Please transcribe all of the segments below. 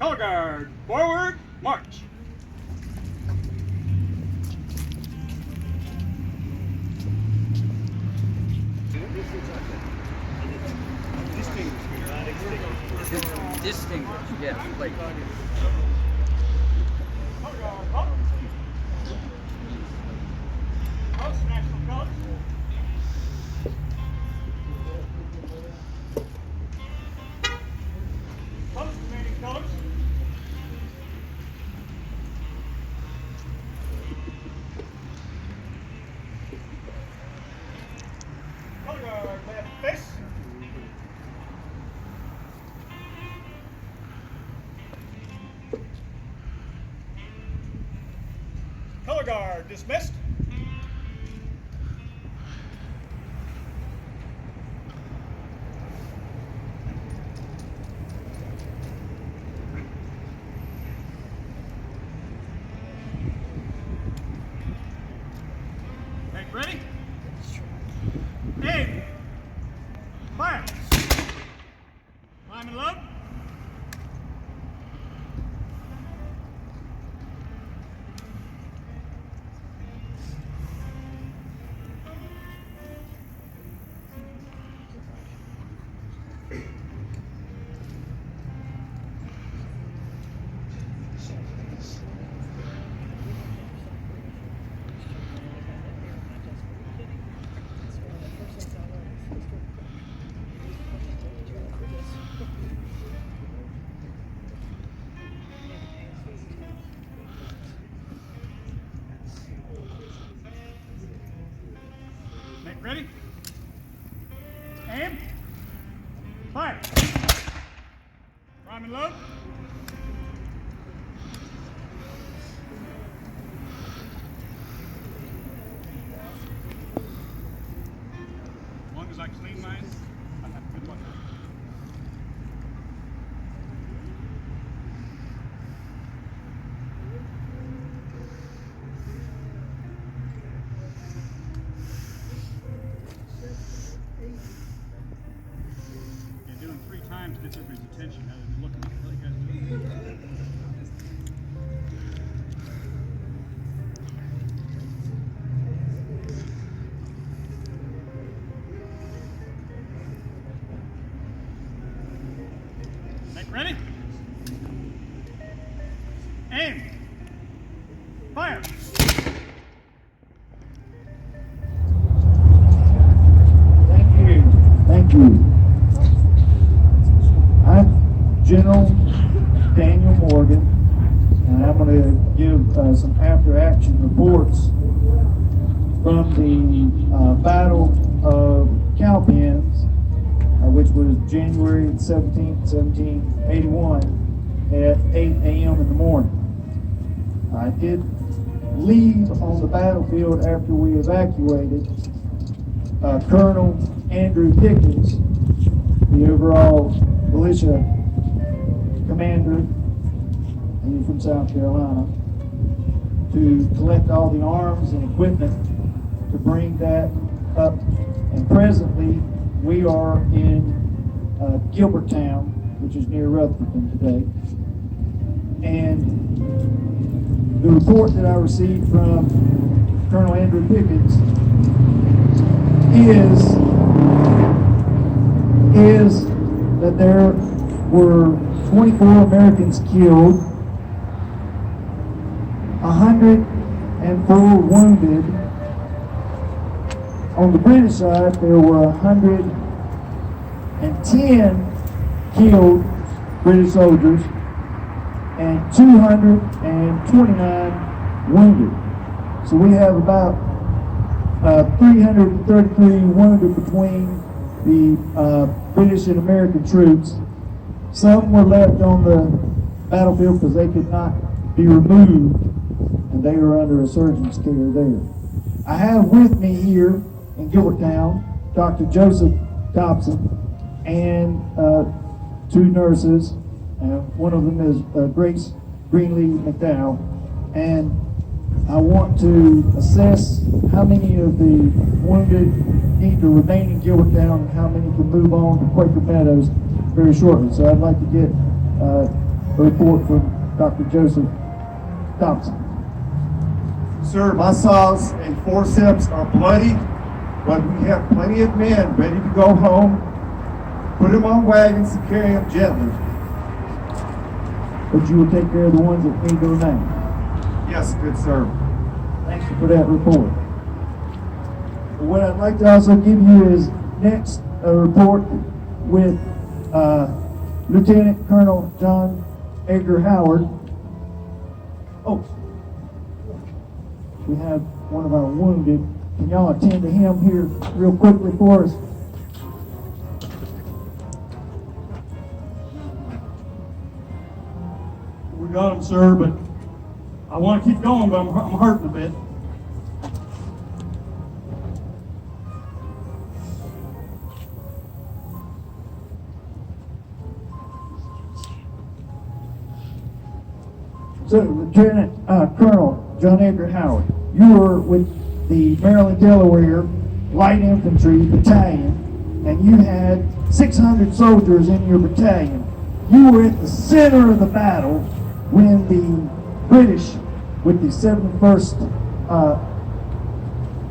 Color guard, forward, march. Distinguished, yeah, like. Color guard, up. Post national colors. Post remaining colors. Color guard, left face. Color guard dismissed. Make ready. Aim. Fire. Climb and load. Make ready. Aim. Fire. Prime and load. As long as I clean mine, I have good luck. Yeah, doing 3 times gets everybody's attention rather than looking at what you guys do. Make ready. Aim. Fire. Thank you. I'm General Daniel Morgan, and I'm going to give some after-action reports from the Battle of Cowpens, which was January 17th, 1781, at 8 a.m. in the morning. I did leave on the battlefield after we evacuated. Colonel Andrew Pickens, the overall militia commander, he's from South Carolina, to collect all the arms and equipment to bring that up. And presently, we are in Gilberttown, which is near Rutherford today. And the report that I received from Colonel Andrew Pickens is that there were 24 Americans killed, 104 wounded. On the British side, there were 110 killed British soldiers and 229 wounded. So we have about 333 wounded between the British and American troops. Some were left on the battlefield because they could not be removed, and they were under a surgeon's care there. I have with me here in Gilberttown Dr. Joseph Thompson and 2 nurses. One of them is Grace Greenlee McDowell, and I want to assess how many of the wounded need to remain in Gilberttown and how many can move on to Quaker Meadows very shortly. So I'd like to get a report from Dr. Joseph Thompson. Sir, my saws and forceps are bloody, but we have plenty of men ready to go home. Put them on wagons and carry them gently. But you will take care of the ones that need to remain. Yes, good sir. Thank you for that report. What I'd like to also give you is next a report with Lieutenant Colonel John Edgar Howard. Oh, we have one of our wounded. Can y'all attend to him here real quickly for us? We got him, sir, but I want to keep going, but I'm hurting a bit. So, Lieutenant Colonel John Edgar Howard, you were with the Maryland Delaware Light Infantry Battalion, and you had 600 soldiers in your battalion. You were at the center of the battle when the British, with the 71st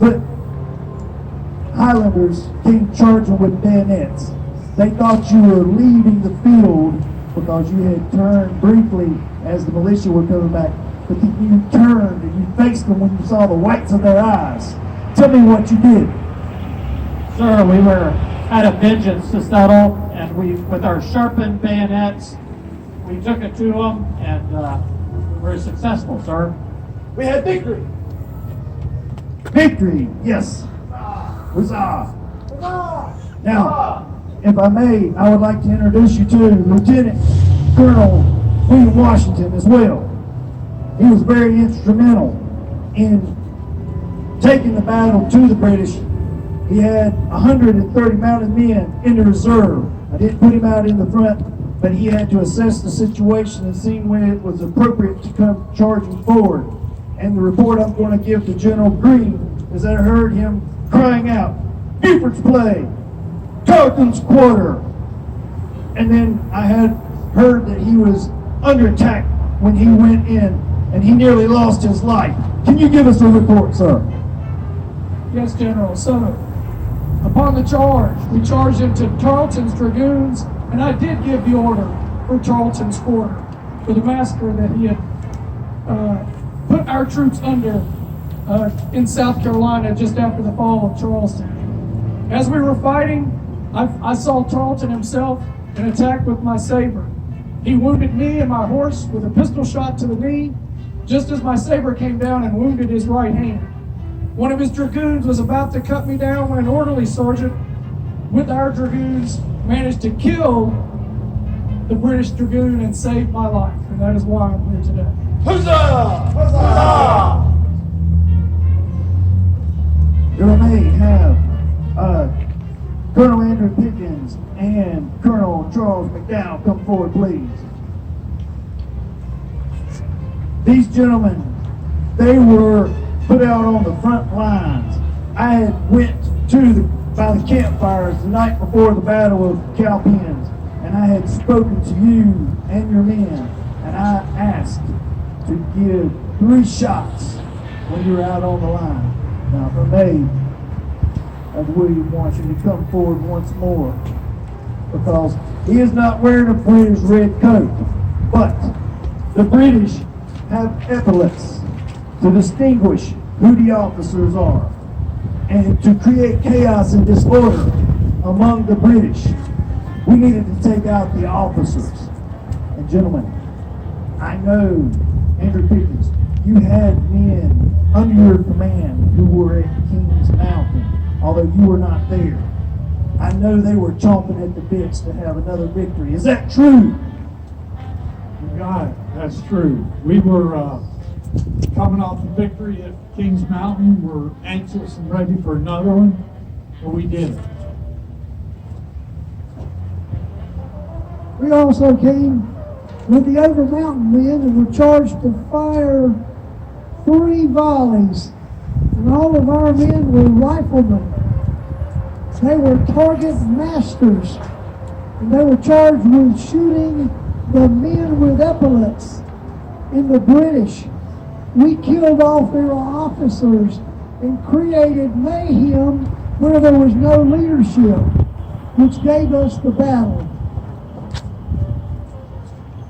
Foot Highlanders, came charging with bayonets. They thought you were leaving the field because you had turned briefly as the militia were coming back, but then you turned and you faced them when you saw the whites of their eyes. Tell me what you did. Sir, we were at a vengeance to settle, and we, with our sharpened bayonets, we took it to them, and we were successful, sir. We had victory. Victory, yes. Huzzah. Now, if I may, I would like to introduce you to Lieutenant Colonel William Washington as well. He was very instrumental in taking the battle to the British. He had 130 mounted men in the reserve. I didn't put him out in the front, but he had to assess the situation and see when it was appropriate to come charging forward. And the report I'm going to give to General Green is that I heard him crying out, "Buford's Play! Tarleton's Quarter!" And then I had heard that he was under attack when he went in, and he nearly lost his life. Can you give us a report, sir? Yes, General. So, upon the charge, we charged into Tarleton's Dragoons, and I did give the order for Tarleton's Quarter for the massacre that he had put our troops under in South Carolina just after the fall of Charleston. As we were fighting, I saw Tarleton himself and attacked with my saber. He wounded me and my horse with a pistol shot to the knee, just as my saber came down and wounded his right hand. One of his dragoons was about to cut me down when an orderly sergeant with our dragoons managed to kill the British dragoon and save my life, and that is why I'm here today. Huzzah! Huzzah! You may have Colonel Andrew Pickens and Colonel Charles McDowell come forward, please. These gentlemen, they were put out on the front lines. I had went by the campfires the night before the Battle of Cowpens, and I had spoken to you and your men, and I asked to give 3 shots when you were out on the line. Now, if I may, William wants you to come forward once more, because he is not wearing a British red coat, but the British have epaulets to distinguish who the officers are, and to create chaos and disorder among the British, we needed to take out the officers. And gentlemen, I know, Andrew Pickens, you had men under your command who were at Kings Mountain, although you were not there. I know they were chomping at the bits to have another victory. Is that true? God, that's true. We were coming off the victory at Kings Mountain. We're anxious and ready for another one, but we did it. We also came with the Over Mountain men and were charged to fire 3 volleys. And all of our men were riflemen. They were target masters. And they were charged with shooting the men with epaulets in the British. We killed off their officers and created mayhem where there was no leadership, which gave us the battle.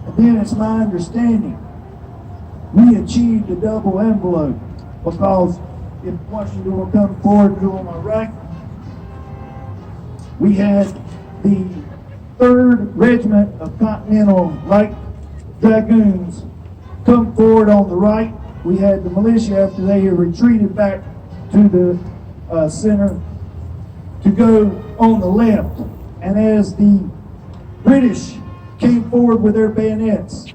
And then it's my understanding we achieved a double envelope, because if Washington will come forward to on my right, we had the 3rd Regiment of Continental Light Dragoons come forward on the right. We had the militia, after they had retreated back to the center, to go on the left. And as the British came forward with their bayonets,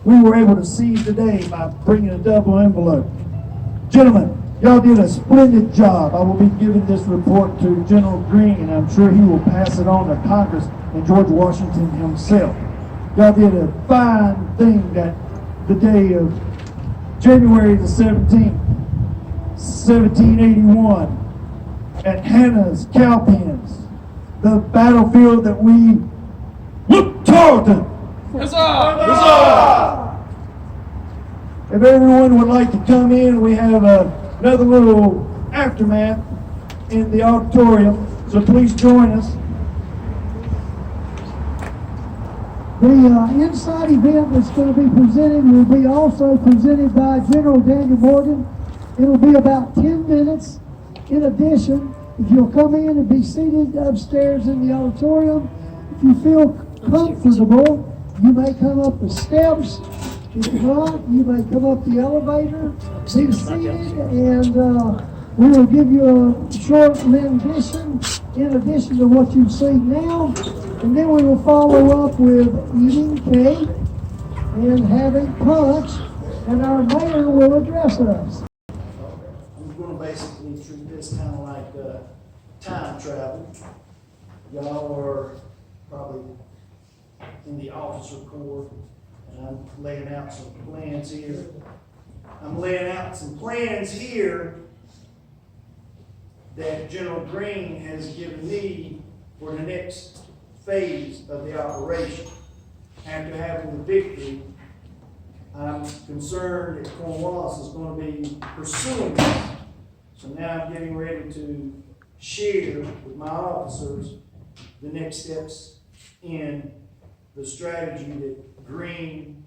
we were able to seize the day by bringing a double envelope. Gentlemen, y'all did a splendid job. I will be giving this report to General Greene, and I'm sure he will pass it on to Congress and George Washington himself. Y'all did a fine thing that the day of January the 17th, 1781, at Hannah's Cowpens, the battlefield that we look Tarleton. If everyone would like to come in, we have another little aftermath in the auditorium, so please join us. The inside event that's going to be presented will be also presented by General Daniel Morgan. It'll be about 10 minutes. In addition, if you'll come in and be seated upstairs in the auditorium, if you feel comfortable, you may come up the steps. If not, you may come up the elevator, be seated, and we will give you a short rendition in addition to what you've seen now. And then we will follow up with eating cake and having punch, and our mayor will address us. I'm going to basically treat this kind of like time travel. Y'all are probably in the officer corps, and I'm laying out some plans here. I'm laying out some plans here that General Greene has given me for the next phase of the operation. After having the victory, I'm concerned that Cornwallis is going to be pursuing this. So now I'm getting ready to share with my officers the next steps in the strategy that Greene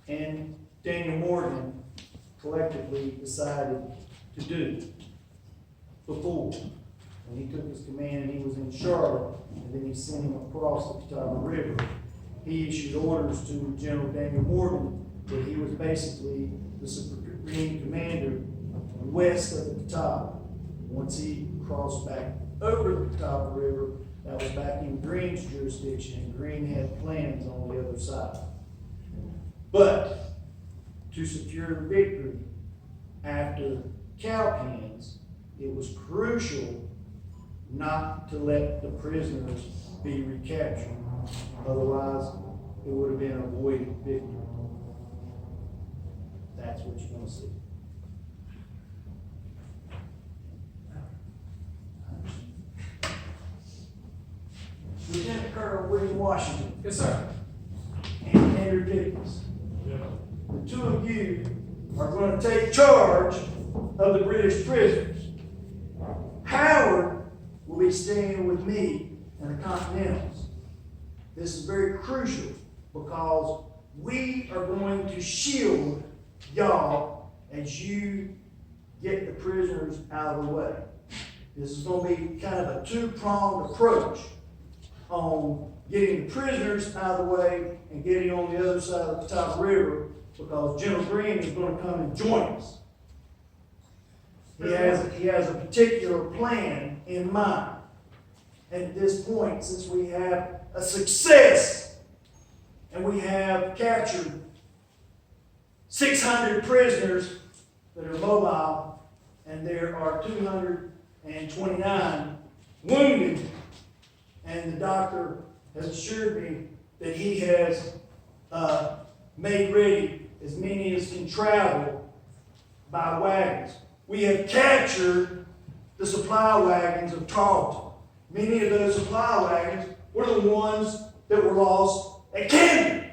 and Daniel Morgan collectively decided to do before. When he took his command and he was in Charlotte, and then he sent him across the Catawba River, he issued orders to General Daniel Morgan that he was basically the supreme commander west of the Catawba. Once he crossed back over the Catawba River, that was back in Greene's jurisdiction, and Greene had plans on the other side. But to secure the victory after Cowpens, it was crucial not to let the prisoners be recaptured. Otherwise, it would have been a avoided victory. That's what you're going to see. Lieutenant Colonel William Washington. Yes, sir. And Andrew Dickens. The two of you are going to take charge of the British prisoners. Howard will be staying with me and the Continentals. This is very crucial because we are going to shield y'all as you get the prisoners out of the way. This is going to be kind of a two-pronged approach on getting the prisoners out of the way and getting on the other side of the Catawba River, because General Greene is going to come and join us. He has a particular plan in mind. And at this point, since we have a success and we have captured 600 prisoners that are mobile, and there are 229 wounded, and the doctor has assured me that he has made ready as many as can travel by wagons. We have captured the supply wagons of Tarleton. Many of those supply wagons were the ones that were lost at Camden.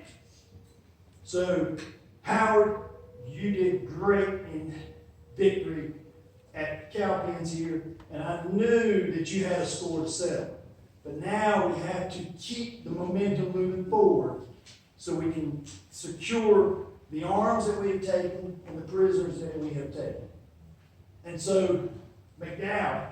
So, Howard, you did great in victory at Cowpens here, and I knew that you had a score to settle. But now we have to keep the momentum moving forward so we can secure the arms that we have taken and the prisoners that we have taken. And so, McDowell,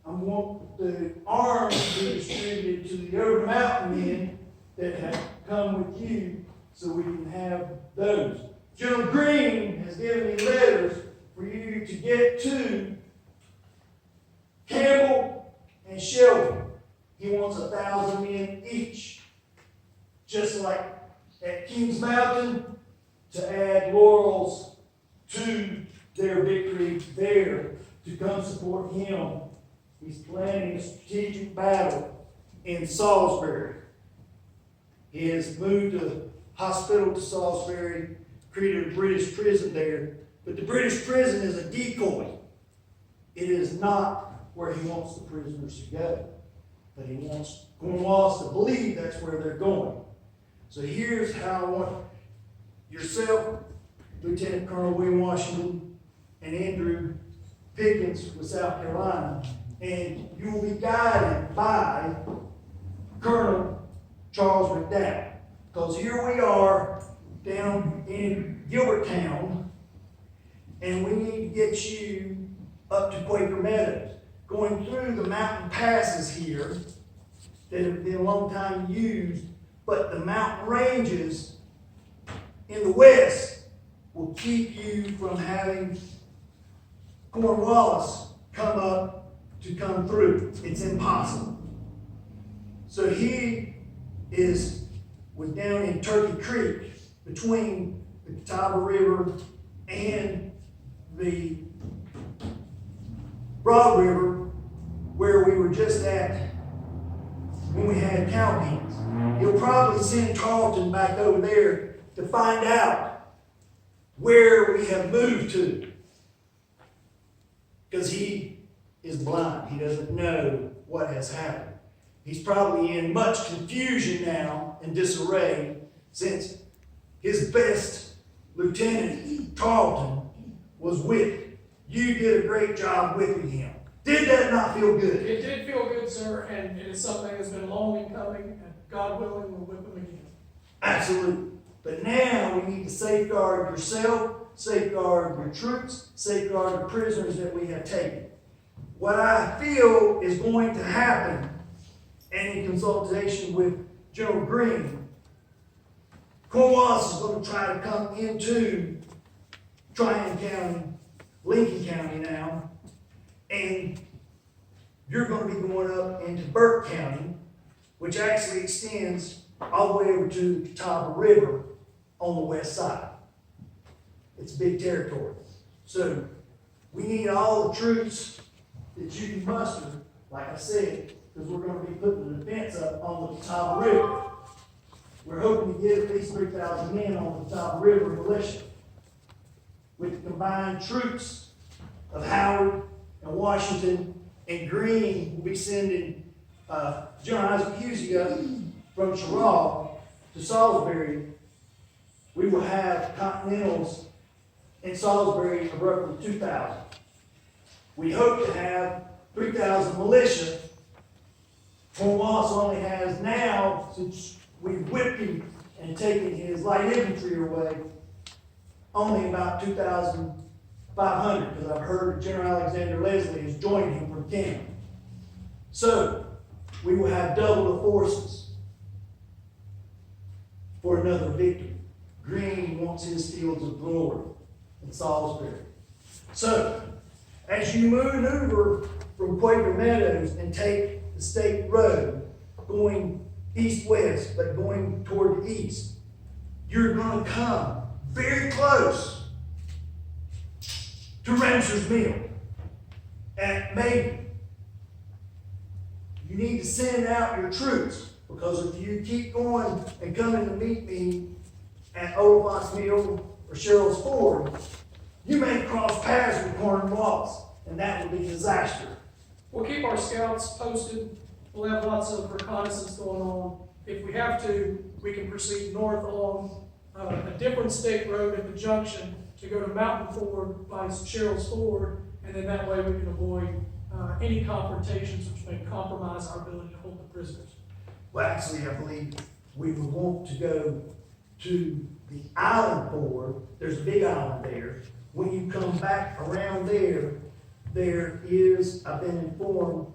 I want the arms to be distributed to the over the mountain men that have come with you so we can have those. General Green has given me letters for you to get to Campbell and Shelby. He wants 1,000 men each. Just like at Kings Mountain, to add laurels to their victory there, to come support him. He's planning a strategic battle in Salisbury. He has moved a hospital to Salisbury, created a British prison there. But the British prison is a decoy. It is not where he wants the prisoners to go. But he wants Cornwallis to believe that's where they're going. So here's how I want yourself, Lieutenant Colonel William Washington, and Andrew Pickens with South Carolina, and you will be guided by Colonel Charles McDowell. Because here we are down in Gilberttown, and we need to get you up to Quaker Meadows. Going through the mountain passes here that have been a long time used, but the mountain ranges in the west will keep you from having Cornwallis come through. It's impossible. So he was down in Turkey Creek between the Catawba River and the Broad River, where we were just at when we had Cowpens. He'll probably send Tarleton back over there to find out where we have moved to. Because he is blind. He doesn't know what has happened. He's probably in much confusion now and disarray since his best lieutenant, Tarleton, was with him. You did a great job whipping him. Did that not feel good? It did feel good, sir, and it is something that's been long in coming, and God willing, we'll whip him again. Absolutely. But now we need to safeguard yourself, safeguard your troops, safeguard the prisoners that we have taken. What I feel is going to happen, and in consultation with General Green, Cornwallis is going to try to come into Tryon County, Lincoln County now, and you're going to be going up into Burke County, which actually extends all the way over to the Catawba River on the west side. It's big territory. So we need all the troops that you can muster, like I said, because we're going to be putting the defense up on the Catawba River. We're hoping to get at least 3,000 men on the Catawba River militia. With the combined troops of Howard and Washington and Greene, will be sending John Isaac Husey up from Cheraw to Salisbury. We will have Continentals in Salisbury of roughly 2,000. We hope to have 3,000 militia. Cornwallis only has now, since we've whipped him and taken his light infantry away, only about 2,500, because I've heard that General Alexander Leslie has joined him from Canada. So, we will have double the forces for another victory. Greene wants his fields of glory in Salisbury. So, as you maneuver from Quaker Meadows and take the state road, going east-west, but going toward the east, you're going to come very close to Rancher's Mill at Maiden. You need to send out your troops, because if you keep going and coming to meet me at Old Fox Mill or Cheryl's Ford, you may cross paths with Cornwallis, and that will be disaster. We'll keep our scouts posted. We'll have lots of reconnaissance going on. If we have to, we can proceed north along a different state road at the junction to go to Mountain Ford by Cheryl's Ford, and then that way we can avoid any confrontations which may compromise our ability to hold the prisoners. Well, actually, I believe we would want to go to the island board. There's a big island there. When you come back around there, there is, I've been informed,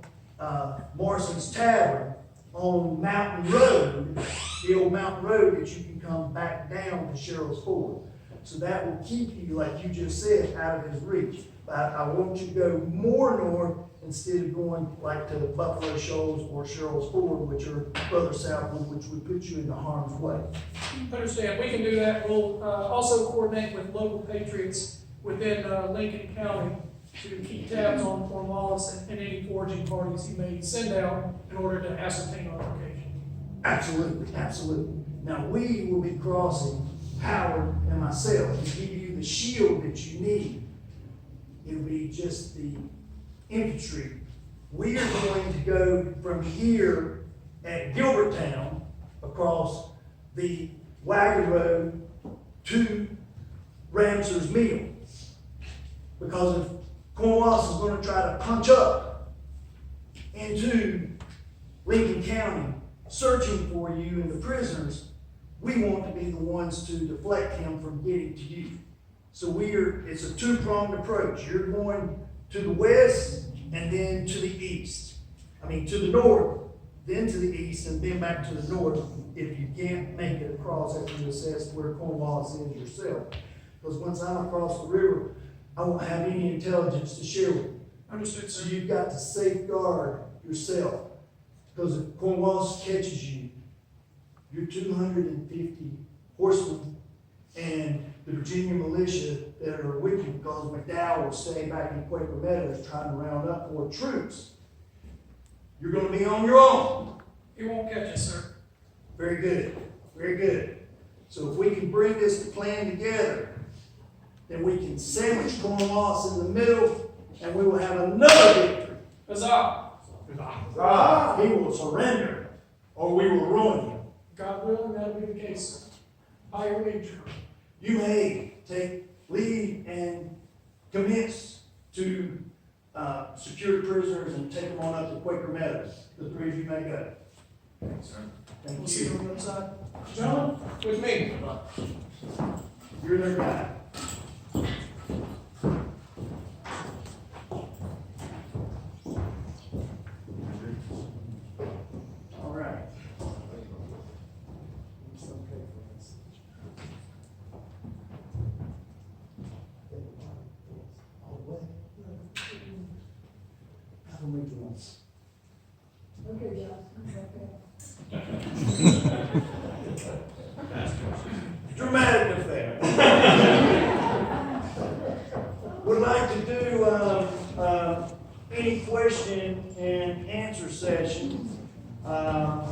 Morrison's Tavern on Mountain Road, the old Mountain Road that you can come back down to Cheryl's Ford. So that will keep you, like you just said, out of his reach. But I want you to go more north instead of going like to Buffalo Shoals or Cheryl's Ford, which are further southward, which would put you into harm's way. Understand, we can do that. We'll also coordinate with local patriots within Lincoln County to keep tabs on Cornwallis and any foraging parties he may send out in order to ascertain our location. Absolutely, absolutely. Now, we will be crossing, Howard and myself, to give you the shield that you need. It'll be just the infantry. We are going to go from here at Gilberttown across the wagon road to Ramser's Mill. Because if Cornwallis is going to try to punch up into Lincoln County searching for you and the prisoners, we want to be the ones to deflect him from getting to you. So it's a two-pronged approach. You're going to the west and then to the east. I mean, to the north, then to the east, and then back to the north if you can't make it across after you assess where Cornwallis is yourself. Because once I'm across the river, I won't have any intelligence to share with you. Understood, So sir. you've got to safeguard yourself. Because if Cornwallis catches you, your 250 horsemen and the Virginia militia that are with you, because McDowell will stay back in Quaker Meadows trying to round up more troops, you're going to be on your own. He won't catch us, sir. Very good, very good. So if we can bring this plan together, then we can sandwich Cornwallis in the middle, and we will have another victory. Huzzah! He will surrender, or we will ruin him. God willing, that'll be the case, sir. By your nature. You may take lead and commence to secure prisoners and take them on up to Quaker Meadows. The three of you may go. Thanks, sir. Thank We'll see you you. on the other side. Gentlemen, with me. You're their guy. All right. Have them read the ones. Okay, guys, Dramatic effect. Would like to do any question and answer session. I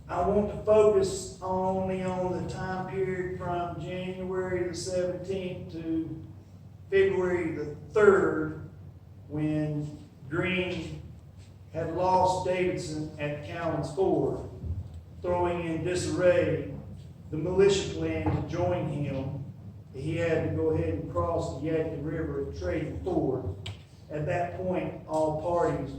want to focus only on the time period from January the 17th to February the 3rd, when Green had lost Davidson at Cowan's Ford, throwing in disarray the militia plan to join him. He had to go ahead and cross the Yadkin River at Trading Ford. At that point, all parties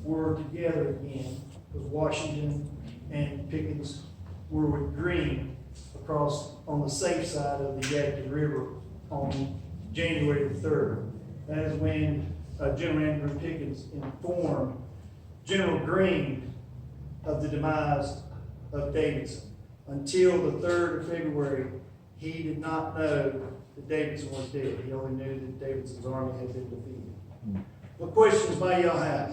were together again, because Washington and Pickens were with Green across on the safe side of the Yadkin River on January the 3rd. That is when General Andrew Pickens informed General Green of the demise of Davidson. Until the 3rd of February, he did not know that Davidson was dead. He only knew that Davidson's army had been defeated. What questions may y'all have?